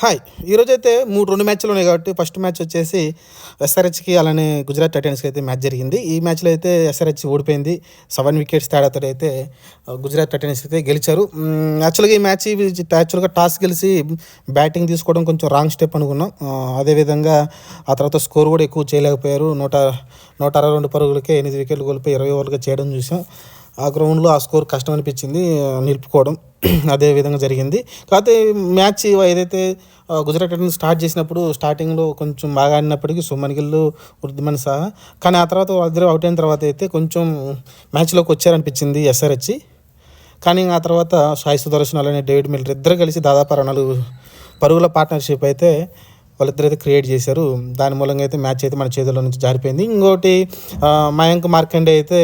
Hi! ఈరోజైతే 2 మ్యాచ్‌లు ఉన్నాయి కాబట్టి ఫస్ట్ మ్యాచ్ వచ్చేసి ఎస్ఆర్‌హెచ్‌కి అలానే గుజరాత్ టైటాన్స్‌కి అయితే మ్యాచ్ జరిగింది. ఈ మ్యాచ్‌లో అయితే ఎస్ఆర్‌హెచ్ ఓడిపోయింది. 7 వికెట్స్ తేడాతో అయితే గుజరాత్ టైటాన్స్ అయితే గెలిచారు. యాక్చువల్‌గా ఈ మ్యాచ్ యాక్చువల్‌గా టాస్ గెలిసి బ్యాటింగ్ తీసుకోవడం కొంచెం రాంగ్ స్టెప్ అనుకున్నాం. అదేవిధంగా ఆ తర్వాత స్కోర్ కూడా ఎక్కువ చేయలేకపోయారు. 162 పరుగులకే 8 వికెట్లు కోల్పోయి 20 ఓవర్లుగా చేయడం చూసాం. ఆ గ్రౌండ్లో ఆ స్కోర్ కష్టం అనిపించింది నిలుపుకోవడం. అదే విధంగా జరిగింది. కాకపోతే మ్యాచ్ ఏదైతే గుజరాత్ టైటన్స్ స్టార్ట్ చేసినప్పుడు స్టార్టింగ్‌లో కొంచెం బాగా ఆడినప్పటికీ సుమన్ గిల్, వృద్ధిమన్ సాహా. కానీ ఆ తర్వాత వాళ్ళిద్దరూ అవుట్ అయిన తర్వాత అయితే కొంచెం మ్యాచ్‌లోకి వచ్చారనిపించింది ఎస్ఆర్‌హెచ్. కానీ ఆ తర్వాత సాయి సుదర్శన్ అలానే డేవిడ్ మిల్లర్ ఇద్దరు కలిసి దాదాపు 64 పరుగుల పార్ట్నర్‌షిప్ అయితే వాళ్ళిద్దరైతే క్రియేట్ చేశారు. దాని మూలంగా అయితే మ్యాచ్ అయితే మన చేతుల్లో నుంచి జారిపోయింది. ఇంకోటి మయాంక్ మార్కండే అయితే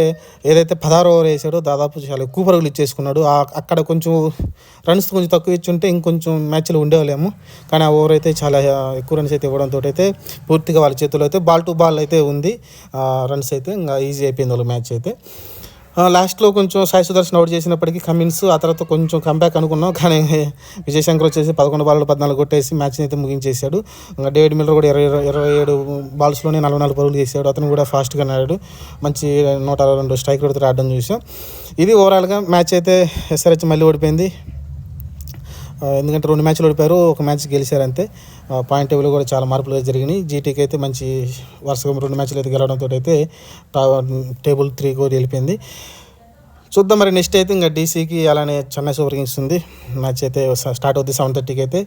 ఏదైతే 16 ఓవర్ వేసాడో దాదాపు చాలా ఎక్కువ పరుగులు ఇచ్చేసుకున్నాడు. అక్కడ కొంచెం రన్స్ కొంచెం తక్కువ ఇచ్చుంటే ఇంకొంచెం మ్యాచ్‌లో ఉండేవాళ్ళేమో. కానీ ఆ ఓవర్ అయితే చాలా ఎక్కువ రన్స్ అయితే ఇవ్వడంతో అయితే పూర్తిగా వాళ్ళ చేతుల్లో అయితే బాల్ టు బాల్ అయితే ఉంది. రన్స్ అయితే ఇంకా ఈజీ అయిపోయింది వాళ్ళ మ్యాచ్ అయితే. లాస్ట్‌లో కొంచెం సాయి సుదర్శన్ అవుట్ చేసినప్పటికీ కమిన్స్ ఆ తర్వాత కొంచెం కంబ్యాక్ అనుకున్నాం. కానీ విజయ్ శంకర్ వచ్చేసి 11 బాల్‌లో 14 కొట్టేసి మ్యాచ్‌ని అయితే ముగించేశాడు. డేవిడ్ మిల్లర్ కూడా 27 బాల్స్‌లోనే 44 పరుగులు చేశాడు. అతను కూడా ఫాస్ట్‌గానే ఆడాడు. మంచి 162 స్ట్రైక్ రేట్‌తో ఆడడం చూసాం. ఇది ఓవరాల్‌గా మ్యాచ్ అయితే ఎస్ఆర్‌హెచ్ మళ్ళీ ఓడిపోయింది. ఎందుకంటే 2 మ్యాచ్‌లు ఓడిపోయారు. ఒక మ్యాచ్ గెలిచారు అంతే. పాయింట్ టేబుల్‌లో కూడా చాలా మార్పులు జరిగినాయి. జీటీకి అయితే మంచి వరుసగా 2 మ్యాచ్‌లు అయితే గెలవడంతో అయితే టేబుల్ 3 కూడా వెళ్ళిపోయింది. చూద్దాం మరి నెక్స్ట్ అయితే ఇంకా డీసీకి అలానే చెన్నై సూపర్ కింగ్స్ ఉంది. మ్యాచ్ అయితే స్టార్ట్ అవుద్ది 7:30కి అయితే.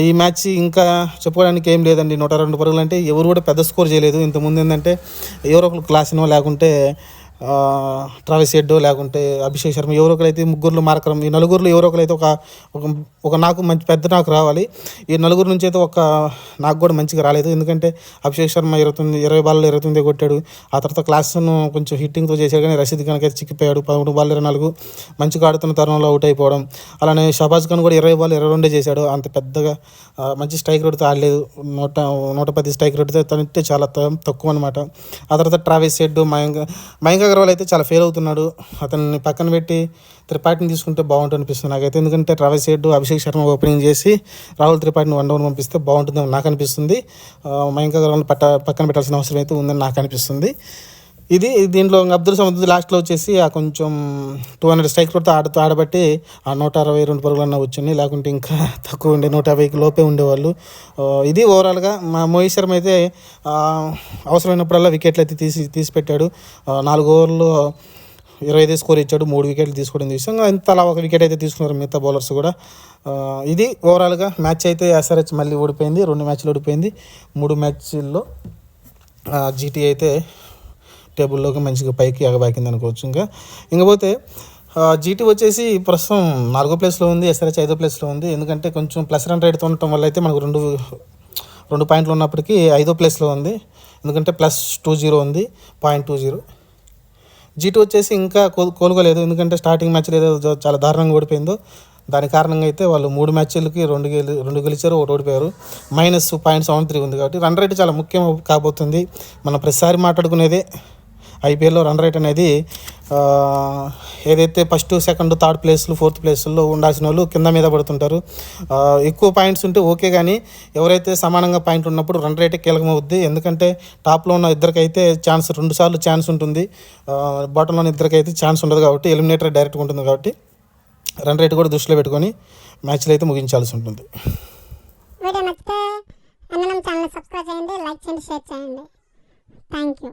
ఈ మ్యాచ్ ఇంకా చెప్పుకోవడానికి ఏం లేదండి. 102 పరుగులు అంటే ఎవరు కూడా పెద్ద స్కోర్ చేయలేదు. ఇంతకుముందు ఏంటంటే ఎవరో ఒకరు క్లాసినో లేకుంటే ట్రావిస్ హెడ్డో లేకుంటే అభిషేక్ శర్మ ఎవరో ఒకరైతే ముగ్గురులో మార్కరం ఈ నలుగురిలో ఎవరో ఒకరైతే ఒక నాకు మంచి పెద్ద నాకు రావాలి. ఈ నలుగురు నుంచి అయితే నాకు కూడా మంచిగా రాలేదు. ఎందుకంటే అభిషేక్ శర్మ 20 బాల్లో 29 కొట్టాడు. ఆ తర్వాత క్లాస్ను కొంచెం హిట్టింగ్తో చేశాడు కానీ రషీద్ ఖాన్కి అయితే చిక్కిపోయాడు. 11 బాల్ 24 మంచిగా ఆడుతున్న తరుణంలో అవుట్ అయిపోవడం. అలానే షబాజ్ ఖాన్ కూడా 20 బాల్ 22 చేశాడు. అంత పెద్దగా మంచి స్ట్రైక్ రేట్తో ఆడలేదు. 110 స్ట్రైక్ రేట్తో తనంటే చాలా తక్కువ అనమాట. ఆ తర్వాత ట్రావిస్ హెడ్ మయాంక్ అగర్వాల్ అయితే చాలా ఫెయిల్ అవుతున్నాడు. అతన్ని పక్కన పెట్టి త్రిపాఠిని తీసుకుంటే బాగుంటుంది అనిపిస్తుంది నాకైతే. ఎందుకంటే Travis head Abhishek Sharma opening చేసి రాహుల్ త్రిపాఠిని 1 డౌన్ పంపిస్తే బాగుంటుందని నాకు అనిపిస్తుంది. మయాంక్ అగర్వాల్ని పక్కన పెట్టాల్సిన అవసరం అయితే ఉందని నాకు అనిపిస్తుంది. దీంట్లో అబ్దుల్ సమద్ లాస్ట్లో వచ్చేసి ఆ కొంచెం 200 స్ట్రైక్ రేట్తో ఆడబట్టి ఆ 162 పరుగులన్నా వచ్చింది. లేకుంటే ఇంకా తక్కువ ఉండే 150కి లోపే ఉండేవాళ్ళు. ఇది ఓవరాల్గా మోహిత్ శర్మ అయితే అవసరమైనప్పుడల్లా వికెట్లు అయితే తీసి పెట్టాడు. 4 ఓవర్లో 25 స్కోర్ ఇచ్చాడు. 3 వికెట్లు తీసుకోవడం చూసాం. ఇంతలా ఒక వికెట్ అయితే తీసుకున్నారు మిగతా బౌలర్స్ కూడా. ఇది ఓవరాల్గా మ్యాచ్ అయితే ఎస్ఆర్‌హెచ్ మళ్ళీ ఓడిపోయింది. 2 మ్యాచ్లు ఓడిపోయింది. 3 మ్యాచ్ల్లో జీటీ అయితే టేబుల్లోకి మంచిగా పైకి ఎగబాకింది అనుకోవచ్చు. ఇంకపోతే జీటీ వచ్చేసి ప్రస్తుతం 4వ ప్లేస్లో ఉంది. ఎస్ఆర్‌హెచ్ 5వ ప్లేస్లో ఉంది. ఎందుకంటే కొంచెం ప్లస్ రన్ రేట్తో ఉండటం వల్ల అయితే మనకు 2 పాయింట్లు ఉన్నప్పటికీ 5వ ప్లేస్లో ఉంది. ఎందుకంటే +20 ఉంది 0.20. జీటీ వచ్చేసి ఇంకా కోలుకోలేదు. ఎందుకంటే స్టార్టింగ్ మ్యాచ్లో ఏదో చాలా దారుణంగా ఓడిపోయిందో దాని కారణంగా అయితే వాళ్ళు 3 మ్యాచ్లకి 2 గెలిచారు, 1 ఓడిపోయారు. -0.73 ఉంది కాబట్టి రన్ రేట్ చాలా ముఖ్యం కాబోతుంది. మనం ప్రతిసారి మాట్లాడుకునేదే ఐపీఎల్లో రన్ రేట్ అనేది ఏదైతే ఫస్ట్, సెకండ్, థర్డ్ ప్లేస్లు, 4th ప్లేస్లో ఉండాల్సిన వాళ్ళు కింద మీద పడుతుంటారు. ఎక్కువ పాయింట్స్ ఉంటే ఓకే, కానీ ఎవరైతే సమానంగా పాయింట్ ఉన్నప్పుడు రన్ రేటే కీలకమవుద్ది. ఎందుకంటే టాప్లో ఉన్న ఇద్దరికైతే 2 సార్లు ఛాన్స్ ఉంటుంది. బాటంలో ఉన్న ఇద్దరికైతే ఛాన్స్ ఉండదు కాబట్టి ఎలిమినేటర్ డైరెక్ట్గా ఉంటుంది కాబట్టి రన్ రేట్ కూడా దృష్టిలో పెట్టుకొని మ్యాచ్లు అయితే ముగించాల్సి ఉంటుంది. వీడియో నచ్చితే ఛానల్ సబ్స్క్రైబ్ చేయండి, లైక్ చేయండి, షేర్ చేయండి. Thank you.